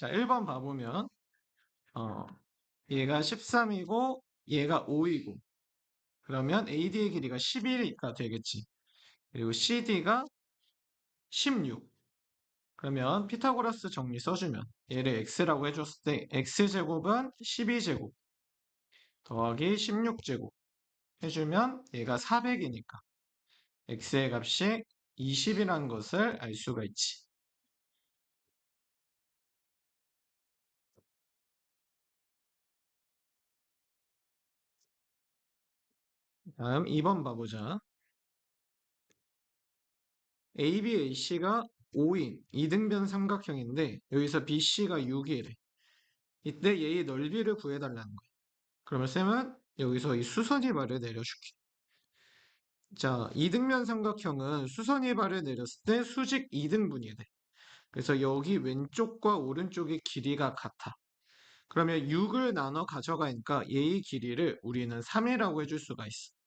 자, 1번 봐보면, 어, 얘가 13이고, 얘가 5이고, 그러면 AD의 길이가 11가 되겠지. 그리고 CD가 16. 그러면 피타고라스 정리 써주면, 얘를 x라고 해줬을 때, x제곱은 12제곱 더하기 16제곱 해주면 얘가 400이니까, x의 값이 20이라는 것을 알 수가 있지. 다음 2번 봐보자. AB, AC가 5인 이등변 삼각형인데 여기서 BC가 6이래. 이때 얘의 넓이를 구해달라는 거야. 그러면 쌤은 여기서 이 수선이발을 내려줄게. 자, 이등변 삼각형은 수선이발을 내렸을 때 수직 2등분이 돼. 그래서 여기 왼쪽과 오른쪽의 길이가 같아. 그러면 6을 나눠 가져가니까 얘의 길이를 우리는 3이라고 해줄 수가 있어.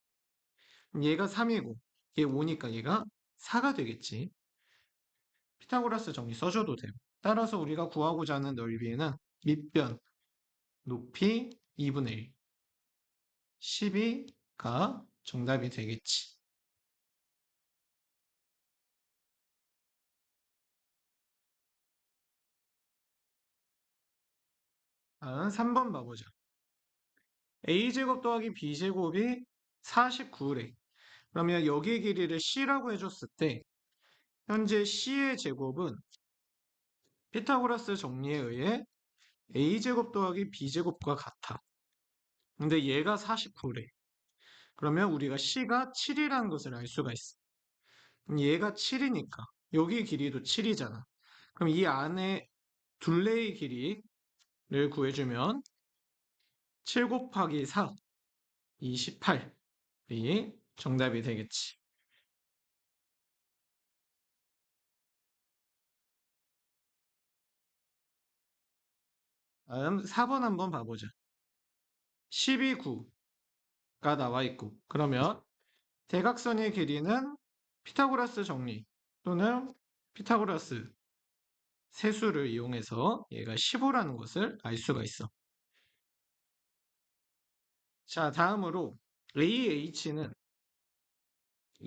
그럼 얘가 3이고 얘 5니까 얘가 4가 되겠지. 피타고라스 정리 써줘도 돼요. 따라서 우리가 구하고자 하는 넓이는 밑변 높이 2분의 1, 12가 정답이 되겠지. 다음 3번 봐보자. a제곱 더하기 b제곱이 49래. 그러면 여기의 길이를 c라고 해줬을 때 현재 c의 제곱은 피타고라스 정리에 의해 a제곱 더하기 b제곱과 같아. 근데 얘가 49래. 그러면 우리가 c가 7이라는 것을 알 수가 있어. 그럼 얘가 7이니까 여기 길이도 7이잖아. 그럼 이 안에 둘레의 길이를 구해주면 7 곱하기 4, 28이 정답이 되겠지. 다음 4번 한번 봐보자. 12, 9가 나와 있고 그러면 대각선의 길이는 피타고라스 정리 또는 피타고라스 세수를 이용해서 얘가 15라는 것을 알 수가 있어. 자, 다음으로 AH는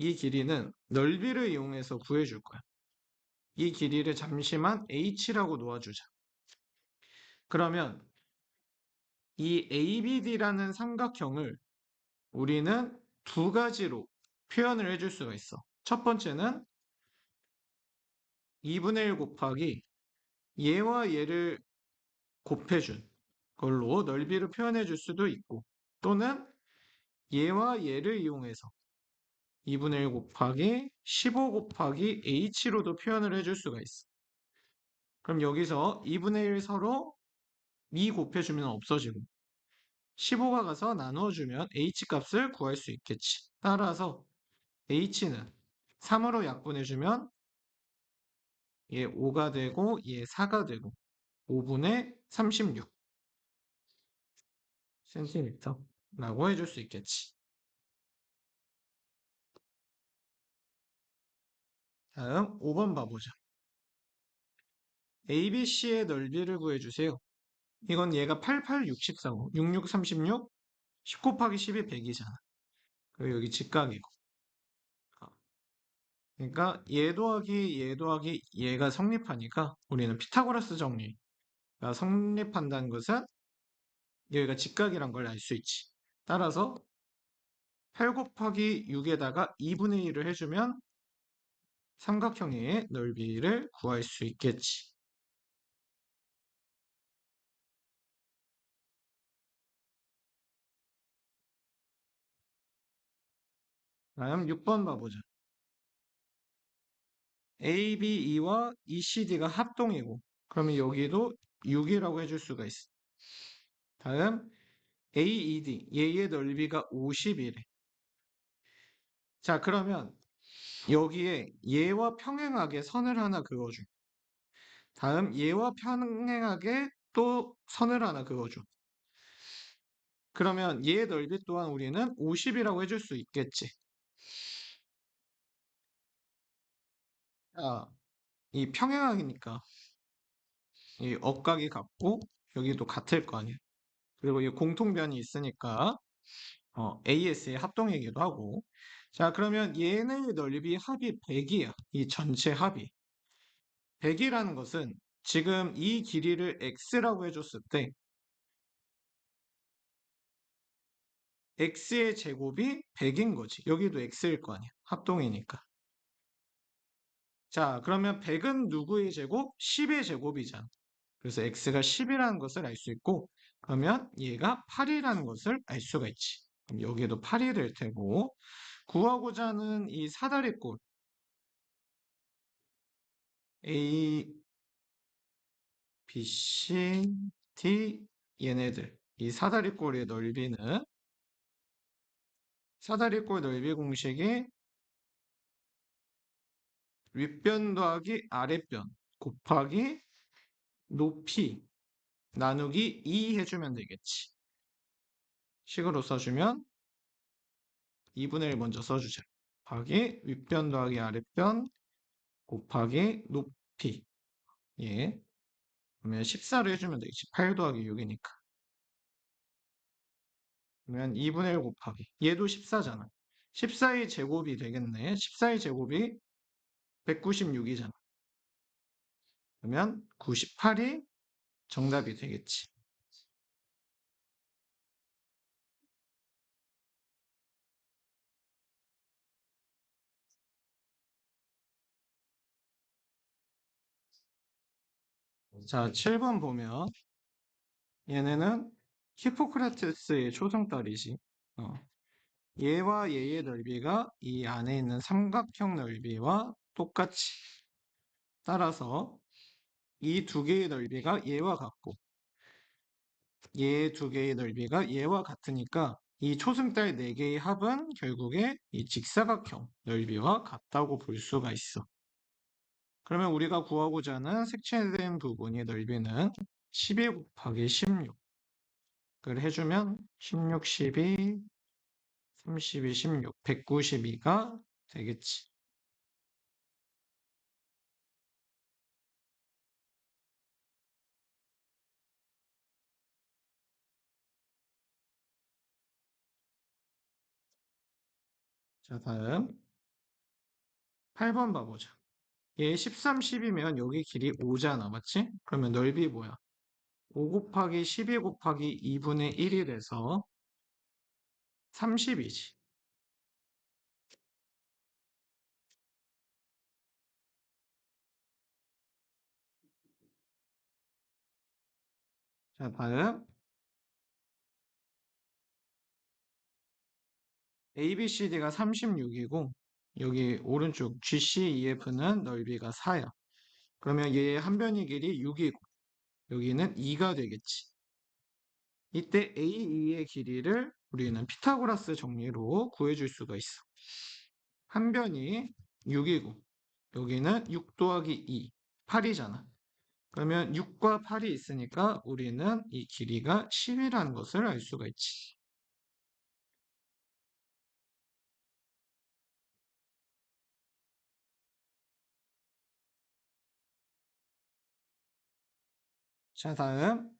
이 길이는 넓이를 이용해서 구해줄 거야. 이 길이를 잠시만 h라고 놓아주자. 그러면 이 ABD라는 삼각형을 우리는 두 가지로 표현을 해줄 수가 있어. 첫 번째는 2분의 1 곱하기 얘와 얘를 곱해준 걸로 넓이를 표현해 줄 수도 있고 또는 얘와 얘를 이용해서 2분의 1 곱하기 15 곱하기 h로도 표현을 해줄 수가 있어. 그럼 여기서 2분의 1 서로 미 곱해주면 없어지고 15가 가서 나누어주면 h 값을 구할 수 있겠지. 따라서 h는 3으로 약분해주면 얘 5가 되고 얘 4가 되고 5분의 36 cm라고 해줄 수 있겠지. 다음 5번 봐보자. ABC의 넓이를 구해주세요. 이건 얘가 88, 64고 66, 36, 10 곱하기 10이 100이잖아. 그리고 여기 직각이고. 그러니까 얘 더하기 얘 더하기 얘가 성립하니까 우리는 피타고라스 정리가 성립한다는 것은 여기가 직각이란 걸 알 수 있지. 따라서 8 곱하기 6에다가 2분의 1을 해주면 삼각형의 넓이를 구할 수 있겠지. 다음 6번 봐보자. ABE와 ECD가 합동이고 그러면 여기도 6이라고 해줄 수가 있어. 다음 AED 얘의 넓이가 50이래. 자, 그러면 여기에 얘와 평행하게 선을 하나 그어줘. 다음 얘와 평행하게 또 선을 하나 그어줘. 그러면 얘의 넓이 또한 우리는 50이라고 해줄 수 있겠지. 자, 이 평행하기니까 이 억각이 같고 여기도 같을 거 아니야. 그리고 이 공통변이 있으니까 AS의 합동이기도 하고. 자, 그러면 얘네 넓이 합이 100이야. 이 전체 합이. 100이라는 것은 지금 이 길이를 x라고 해줬을 때 x의 제곱이 100인 거지. 여기도 x일 거 아니야. 합동이니까. 자, 그러면 100은 누구의 제곱? 10의 제곱이잖아. 그래서 x가 10이라는 것을 알 수 있고, 그러면 얘가 8이라는 것을 알 수가 있지. 그럼 여기도 8이 될 테고, 구하고자 하는 이 사다리꼴 A, B, C, D 얘네들 이 사다리꼴의 넓이는 사다리꼴 넓이 공식이 윗변 더하기 아랫변 곱하기 높이 나누기 2 해주면 되겠지. 식으로 써주면 2분의 1 먼저 써주자. 곱하기 윗변 더하기 아랫변 곱하기 높이. 예. 그러면 14로 해주면 되겠지. 8 더하기 6이니까. 그러면 2분의 1 곱하기. 얘도 14잖아. 14의 제곱이 되겠네. 14의 제곱이 196이잖아. 그러면 98이 정답이 되겠지. 자, 7번 보면 얘네는 히포크라테스의 초승달이지. 어. 얘와 얘의 넓이가 이 안에 있는 삼각형 넓이와 똑같이 따라서 이 두 개의 넓이가 얘와 같고 얘 두 개의 넓이가 얘와 같으니까 이 초승달 네 개의 합은 결국에 이 직사각형 넓이와 같다고 볼 수가 있어. 그러면 우리가 구하고자 하는 색채된 부분의 넓이는 12 곱하기 16을 해주면 16, 12, 32, 16, 192가 되겠지. 자, 다음 8번 봐보자. 얘 13, 10이면 여기 길이 5잖아, 맞지? 그러면 넓이 뭐야? 5 곱하기 12 곱하기 2분의 1이 돼서 30이지. 자, 다음 ABCD가 36이고 여기 오른쪽 GCEF는 넓이가 4야. 그러면 얘 한 변의 길이 6이고 여기는 2가 되겠지. 이때 AE의 길이를 우리는 피타고라스 정리로 구해줄 수가 있어. 한 변이 6이고 여기는 6 더하기 2, 8이잖아. 그러면 6과 8이 있으니까 우리는 이 길이가 10이라는 것을 알 수가 있지. 자, 다음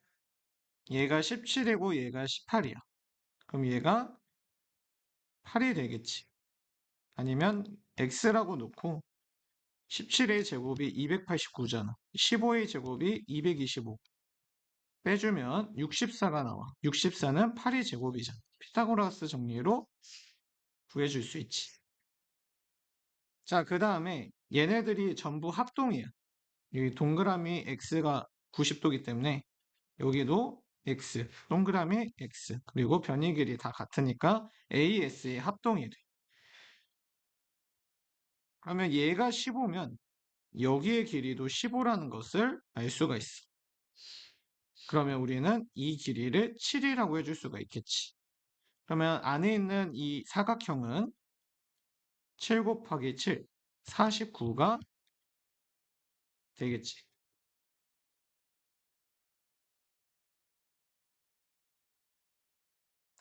얘가 17이고 얘가 18이야. 그럼 얘가 8이 되겠지. 아니면 x라고 놓고 17의 제곱이 289잖아. 15의 제곱이 225. 빼주면 64가 나와. 64는 8의 제곱이잖아. 피타고라스 정리로 구해줄 수 있지. 자, 그 다음에 얘네들이 전부 합동이야. 여기 동그라미 x가 90도기 때문에 여기도 x, 동그라미 x, 그리고 변의 길이 다 같으니까 AS의 합동이 돼. 그러면 얘가 15면 여기의 길이도 15라는 것을 알 수가 있어. 그러면 우리는 이 길이를 7이라고 해줄 수가 있겠지. 그러면 안에 있는 이 사각형은 7 곱하기 7, 49가 되겠지.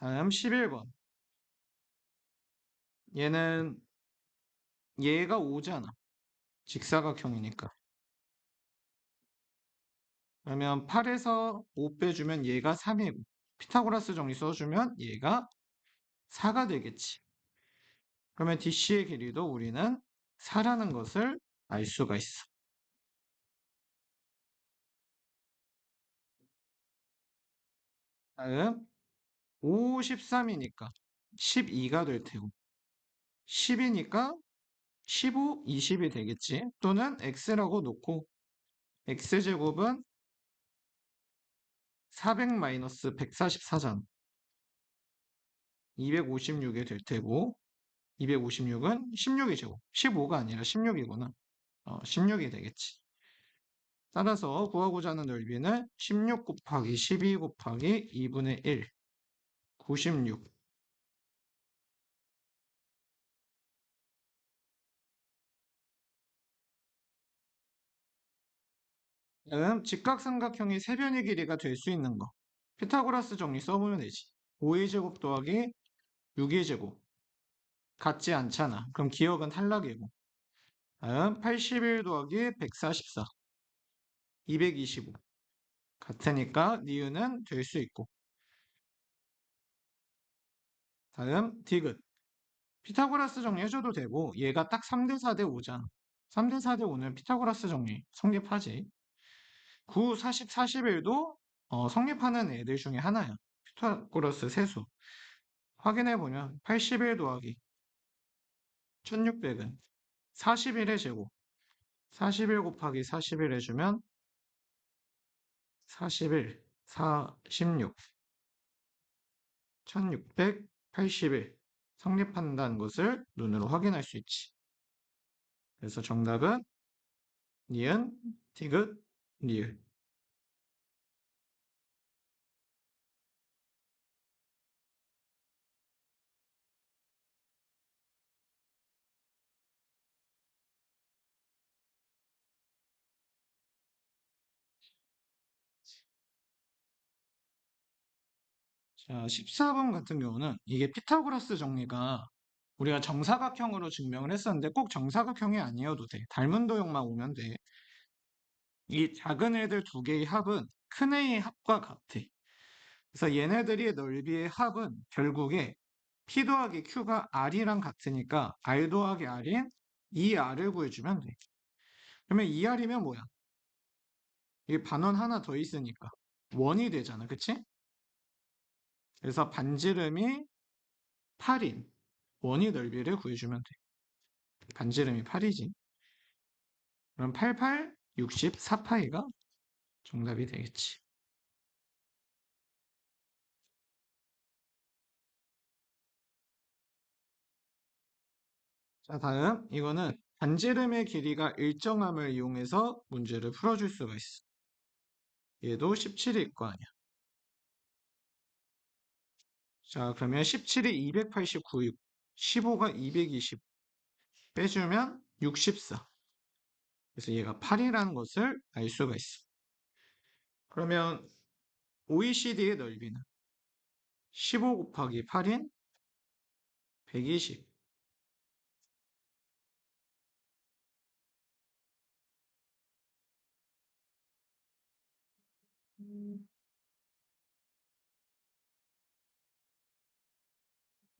다음 11번. 얘는 얘가 5잖아. 직사각형이니까. 그러면 8에서 5 빼주면 얘가 3이고 피타고라스 정리 써주면 얘가 4가 되겠지. 그러면 DC의 길이도 우리는 4라는 것을 알 수가 있어. 다음 5, 13이니까 12가 될 테고 10이니까 15, 20이 되겠지. 또는 x라고 놓고 x제곱은 400-144잖아. 256이 될 테고 256은 16이 제곱. 15가 아니라 16이구나. 16이 되겠지. 따라서 구하고자 하는 넓이는 16 곱하기 12 곱하기 2분의 1, 96. 다음 직각삼각형이 세변의 길이가 될 수 있는 거. 피타고라스 정리 써보면 되지. 5의 제곱 더하기 6의 제곱. 같지 않잖아. 그럼 기억은 탈락이고. 다음 81 더하기 144. 225. 같으니까 니은은 될 수 있고. 다음 디귿. 피타고라스 정리해줘도 되고 얘가 딱 3대 4대 5잖아. 3대 4대 5는 피타고라스 정리 성립하지. 9, 40, 41도 성립하는 애들 중에 하나야. 피타고라스 세수. 확인해보면 81 더하기 1600은 41의 제곱. 41 곱하기 41 해주면 41, 46, 1681 성립한다는 것을 눈으로 확인할 수 있지. 그래서 정답은 니은, 디귿, 리을. 자, 14번 같은 경우는 이게 피타고라스 정리가 우리가 정사각형으로 증명을 했었는데 꼭 정사각형이 아니어도 돼. 닮은 도형만 오면 돼. 이 작은 애들 두 개의 합은 큰 애의 합과 같아. 그래서 얘네들의 넓이의 합은 결국에 P 더하기 Q가 R이랑 같으니까 R 더하기 R인 2R을 구해주면 돼. 그러면 2R이면 뭐야? 이게 반원 하나 더 있으니까 원이 되잖아. 그치? 그래서 반지름이 8인 원의 넓이를 구해주면 돼. 반지름이 8이지. 그럼 88, 64파이가 정답이 되겠지. 자, 다음 이거는 반지름의 길이가 일정함을 이용해서 문제를 풀어줄 수가 있어. 얘도 17일 거 아니야. 자, 그러면 17이 289, 15가 220, 빼주면 64. 그래서 얘가 8이라는 것을 알 수가 있어. 그러면 OECD의 넓이는 15 곱하기 8인 120.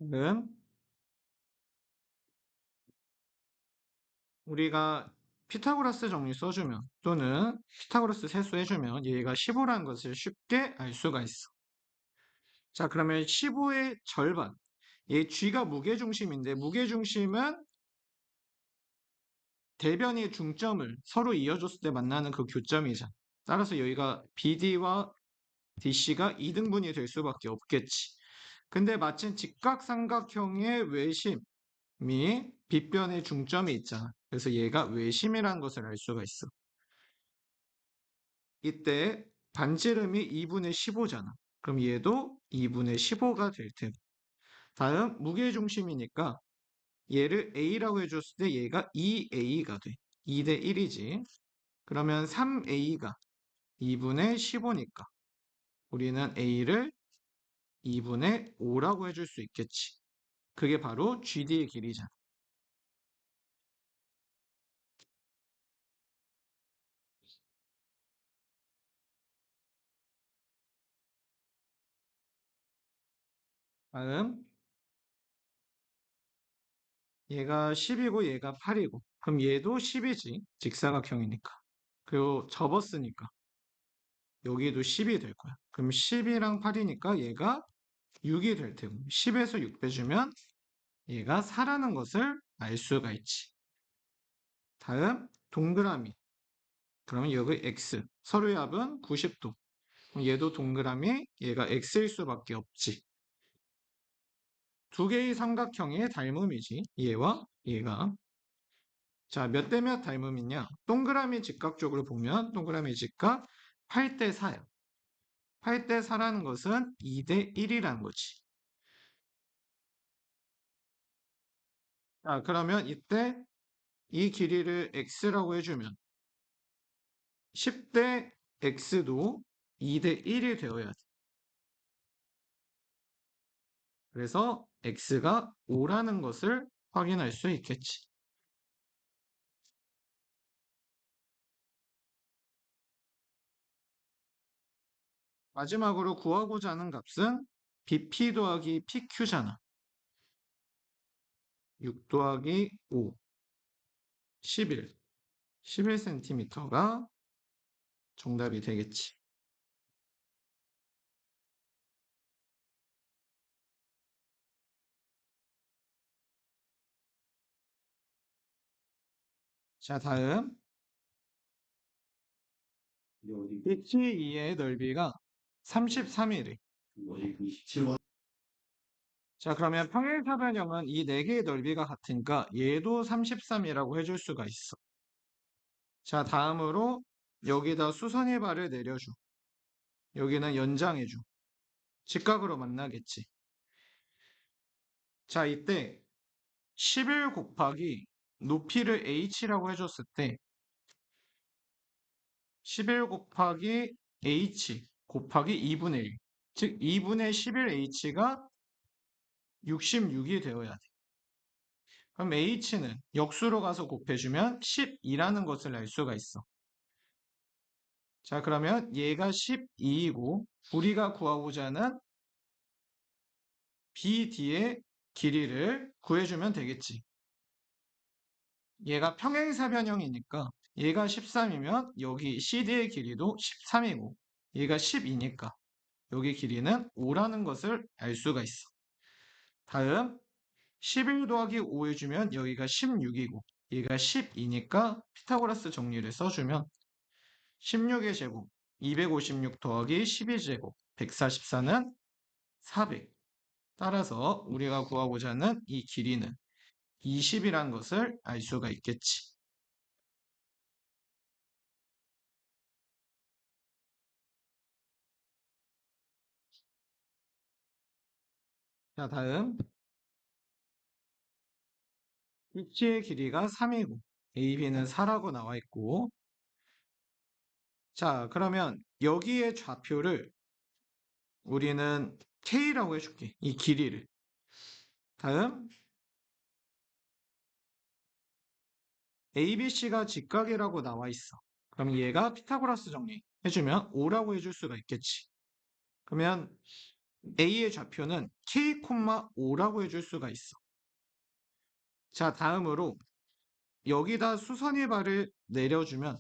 는 우리가 피타고라스 정리 써주면 또는 피타고라스 세수 해주면 얘가 15라는 것을 쉽게 알 수가 있어. 자, 그러면 15의 절반. 얘 G가 무게중심인데 무게중심은 대변의 중점을 서로 이어줬을 때 만나는 그 교점이잖아. 따라서 여기가 BD와 DC가 이등분이 될 수밖에 없겠지. 근데 마침 직각삼각형의 외심이 빗변의 중점이 있잖아. 그래서 얘가 외심이라는 것을 알 수가 있어. 이때 반지름이 2분의 15잖아. 그럼 얘도 2분의 15가 될 테고. 다음 무게중심이니까 얘를 A라고 해줬을 때 얘가 2A가 돼. 2대 1이지. 그러면 3A가 2분의 15니까 우리는 A를 2분의 5라고 해줄 수 있겠지. 그게 바로 GD의 길이잖아. 다음 얘가 10이고 얘가 8이고 그럼 얘도 10이지 직사각형이니까. 그리고 접었으니까 여기도 10이 될 거야. 그럼 10이랑 8이니까 얘가 6이 될 테고 10에서 6 빼주면 얘가 4라는 것을 알 수가 있지. 다음 동그라미. 그러면 여기 x 서로의 합은 90도. 그럼 얘도 동그라미 얘가 x일 수밖에 없지. 두 개의 삼각형의 닮음이지. 얘와 얘가. 자, 몇 대 몇 닮음이냐? 동그라미 직각적으로 보면 동그라미 직각 8대 4야. 8대 4라는 것은 2대 1이라는 거지. 자, 그러면 이때 이 길이를 x라고 해주면 10대 x도 2대 1이 되어야 돼. 그래서 x가 5라는 것을 확인할 수 있겠지. 마지막으로 구하고자 하는 값은 bp 더하기 pq잖아. 6 더하기 5, 11. 11cm가 정답이 되겠지. 자, 다음. pitch 2의 넓이가 33이래. 자, 그러면 평행사변형은 이 네 개의 넓이가 같으니까 얘도 33이라고 해줄 수가 있어. 자, 다음으로 여기다 수선의 발을 내려줘. 여기는 연장해줘. 직각으로 만나겠지. 자, 이때 11 곱하기 높이를 h라고 해줬을 때 11 곱하기 h 곱하기 2분의 1. 즉 2분의 11h가 66이 되어야 돼. 그럼 h는 역수로 가서 곱해주면 12라는 것을 알 수가 있어. 자, 그러면 얘가 12이고 우리가 구하고자 하는 BD의 길이를 구해주면 되겠지. 얘가 평행사변형이니까 얘가 13이면 여기 CD의 길이도 13이고 얘가 12니까 여기 길이는 5라는 것을 알 수가 있어. 다음 11 더하기 5 해주면 여기가 16이고 얘가 12니까 피타고라스 정리를 써주면 16의 제곱 256 더하기 12제곱 144는 400. 따라서 우리가 구하고자 하는 이 길이는 20이란 것을 알 수가 있겠지. 자, 다음 BC의 길이가 3이고 AB는 4라고 나와 있고 자, 그러면 여기에 좌표를 우리는 K라고 해줄게. 이 길이를. 다음 ABC가 직각이라고 나와 있어. 그럼 얘가 피타고라스 정리 해주면 5라고 해줄 수가 있겠지. 그러면 A의 좌표는 K, 5라고 해줄 수가 있어. 자, 다음으로 여기다 수선의 발을 내려주면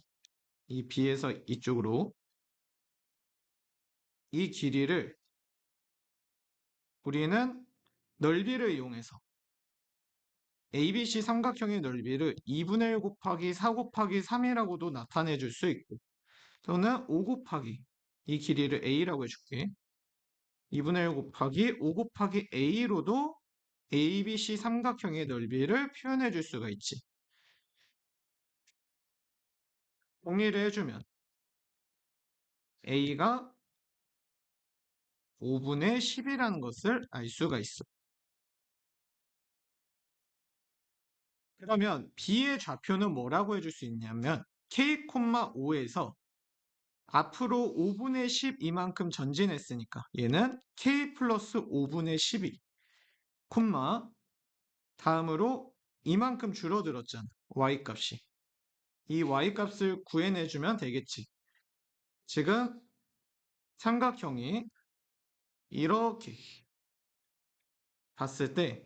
이 B에서 이쪽으로 이 길이를 우리는 넓이를 이용해서 ABC 삼각형의 넓이를 2분의 1 곱하기 4 곱하기 3이라고도 나타내 줄 수 있고 또는 5 곱하기 이 길이를 A라고 해줄게. 2분의 1 곱하기 5 곱하기 A로도 ABC 삼각형의 넓이를 표현해 줄 수가 있지. 정리를 해주면 A가 5분의 10이라는 것을 알 수가 있어. 그러면 B의 좌표는 뭐라고 해줄 수 있냐면 K, 5에서 앞으로 5분의 10 이만큼 전진했으니까 얘는 K 플러스 5분의 12, 콤마 다음으로 이만큼 줄어들었잖아. Y 값이. 이 Y 값을 구해내주면 되겠지. 지금 삼각형이 이렇게 봤을 때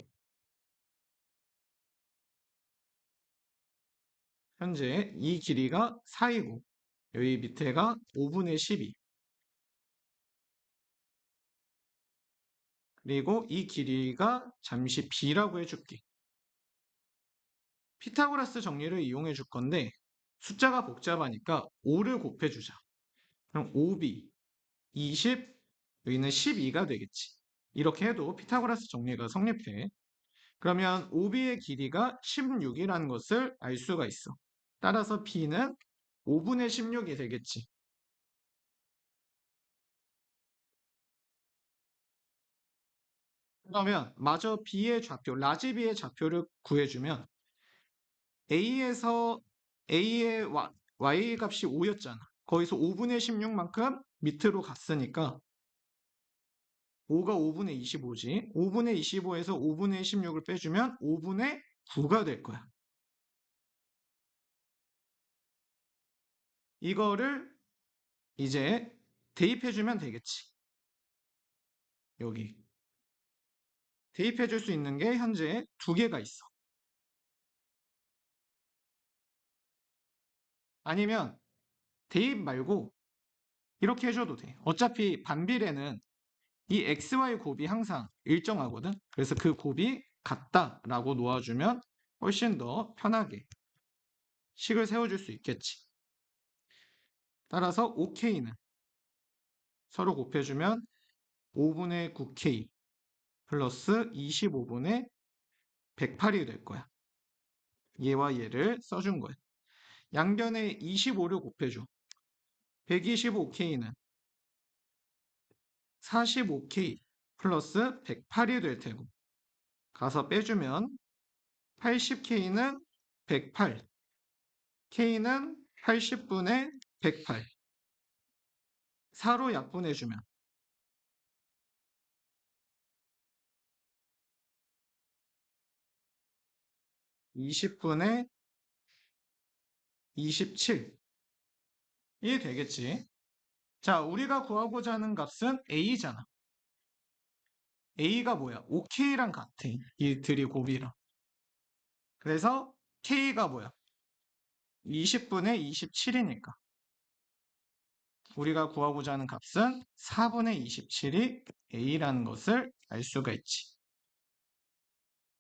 현재 이 길이가 4이고 여기 밑에가 5분의 12 그리고 이 길이가 잠시 b라고 해줄게. 피타고라스 정리를 이용해 줄 건데 숫자가 복잡하니까 5를 곱해주자. 그럼 5b 20 여기는 12가 되겠지. 이렇게 해도 피타고라스 정리가 성립해. 그러면 OB의 길이가 16이라는 것을 알 수가 있어. 따라서 B는 5분의 16이 되겠지. 그러면 마저 B의 좌표, 라지 B의 좌표를 구해주면 A에서 A의 Y 값이 5였잖아. 거기서 5분의 16만큼 밑으로 갔으니까 5가 5분의 25지. 5분의 25에서 5분의 16을 빼주면 5분의 9가 될 거야. 이거를 이제 대입해주면 되겠지. 여기. 대입해줄 수 있는 게 현재 두 개가 있어. 아니면 대입 말고 이렇게 해줘도 돼. 어차피 반비례는 이 XY 곱이 항상 일정하거든. 그래서 그 곱이 같다라고 놓아주면 훨씬 더 편하게 식을 세워줄 수 있겠지. 따라서 OK는 서로 곱해주면 5분의 9K 플러스 25분의 108이 될 거야. 얘와 얘를 써준 거야. 양변에 25를 곱해줘. 125K는 45K 플러스 108이 될 테고 가서 빼주면 80K는 108, K는 80분의 108 4로 약분해주면 20분의 27이 되겠지. 자, 우리가 구하고자 하는 값은 A잖아. A가 뭐야? OK랑 같아. 이 들이 곱이랑. 그래서 K가 뭐야? 20분의 27이니까. 우리가 구하고자 하는 값은 4분의 27이 A라는 것을 알 수가 있지.